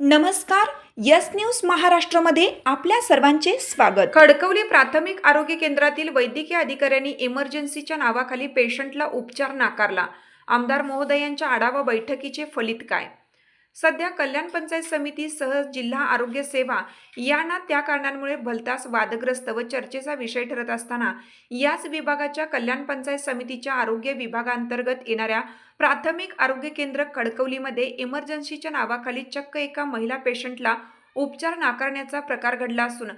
नमस्कार. Yes news महाराष्ट्रामध्ये आपल्या सर्वांचे स्वागत. खडकवली प्राथमिक आरोग्य केंद्रातील वैद्यकीय अधिकाऱ्यांनी इमर्जन्सीच्या नावाखाली पेशंटला उपचार नाकारला. आमदार महोदयांच्या आढावा बैठकीचे फलित काय? सध्या कल्याण पंचायत समिती सह जिल्हा आरोग्य सेवा यांना त्या कारणांमुळे भलताच वादग्रस्त व चर्चेचा विषय ठरत असताना याच विभागाच्या कल्याण पंचायत समितीच्या आरोग्य विभागांतर्गत येणाऱ्या प्राथमिक आरोग्य केंद्र खडकवलीमध्ये इमर्जन्सीच्या नावाखाली चक्क एका महिला पेशंटला उपचार नाकारण्याचा प्रकार घडला असून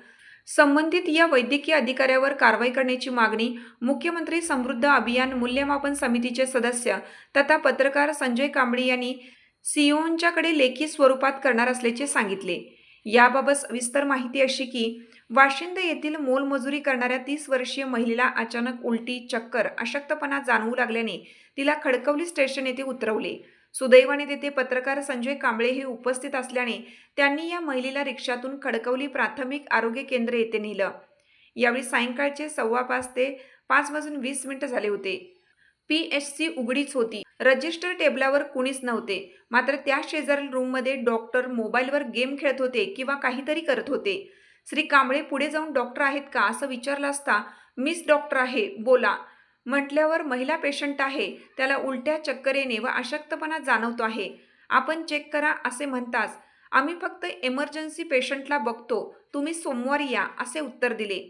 संबंधित या वैद्यकीय अधिकाऱ्यावर कारवाई करण्याची मागणी मुख्यमंत्री समृद्ध अभियान मूल्यमापन समितीचे सदस्य तथा पत्रकार संजय कांबळे यांनी सीओंच्याकडे लेखी स्वरूपात करणार असल्याचे सांगितले. याबाबत सविस्तर माहिती अशी की वाशिंद येथील मोलमजुरी करणाऱ्या 30 वर्षीय महिलेला अचानक उलटी, चक्कर, अशक्तपणा जाणवू लागल्याने तिला खडकवली स्टेशन येथे उतरवले. सुदैवाने तेथे पत्रकार संजय कांबळे हे उपस्थित असल्याने त्यांनी या महिलेला रिक्षातून खडकवली प्राथमिक आरोग्य केंद्र येथे नेलं. यावेळी सायंकाळचे 5:15 ते 5:20 झाले होते. PHC उघडीच होती. रजिस्टर टेबलावर कुणीच नव्हते. मात्र त्या शेजारील रूममध्ये डॉक्टर मोबाईलवर गेम खेळत होते किंवा काहीतरी करत होते. श्री कांबळे पुढे जाऊन डॉक्टर आहेत का असं विचारलं असता मिस डॉक्टर आहे बोला म्हटल्यावर महिला पेशंट आहे, त्याला उलट्या, चक्कर येणे व अशक्तपणा जाणवतो आहे, आपण चेक करा असे म्हणताच आम्ही फक्त इमर्जन्सी पेशंटला बघतो, तुम्ही सोमवारी या असे उत्तर दिले.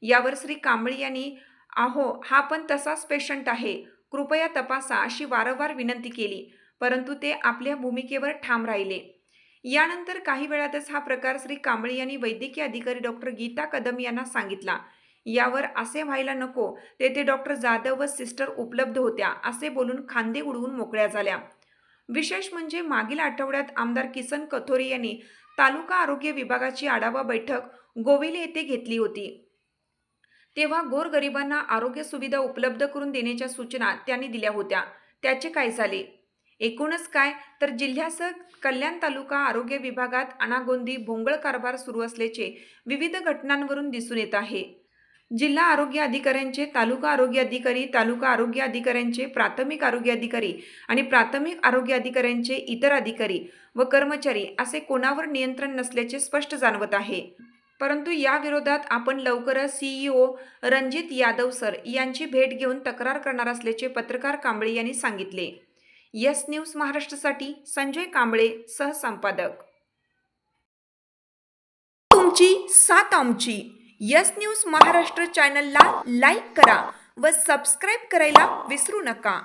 यावर श्री कांबळे यांनी अहो हा पण तसाच पेशंट आहे, कृपया तपासा अशी वारंवार विनंती केली, परंतु ते आपल्या भूमिकेवर ठाम राहिले. यानंतर काही वेळातच हा प्रकार श्री कांबळे यांनी वैद्यकीय अधिकारी डॉक्टर गीता कदम यांना सांगितला. यावर असे व्हायला नको, तेथे डॉक्टर जाधव व सिस्टर उपलब्ध होत्या असे बोलून खांदे उडवून मोकळ्या झाल्या. विशेष म्हणजे मागील आठवड्यात आमदार किसन कथोरे यांनी तालुका आरोग्य विभागाची आढावा बैठक गोविले येथे घेतली होती. तेव्हा गोरगरिबांना आरोग्य सुविधा उपलब्ध करून देण्याच्या सूचना त्यांनी दिल्या होत्या. त्याचे काय झाले? एकूणच काय तर जिल्ह्यासह कल्याण तालुका आरोग्य विभागात अनागोंदी भोंगळ कारभार सुरू असल्याचे विविध घटनांवरून दिसून येत आहे. जिल्हा आरोग्य अधिकाऱ्यांचे, तालुका आरोग्य अधिकारी, तालुका आरोग्य अधिकाऱ्यांचे, प्राथमिक आरोग्य अधिकारी आणि प्राथमिक आरोग्य अधिकाऱ्यांचे इतर अधिकारी व कर्मचारी असे कोणावर नियंत्रण नसल्याचे स्पष्ट जाणवत आहे. परंतु या विरोधात आपण लवकरच CEO रणजित यादव सर यांची भेट घेऊन तक्रार करणार असल्याचे पत्रकार कांबळे यांनी सांगितले. यस न्यूज महाराष्ट्रासाठी संजय कांबळे, सहसंपादक. तुमची साथ आमची. यस न्यूज महाराष्ट्र चॅनलला लाईक करा व सबस्क्राईब करायला विसरू नका.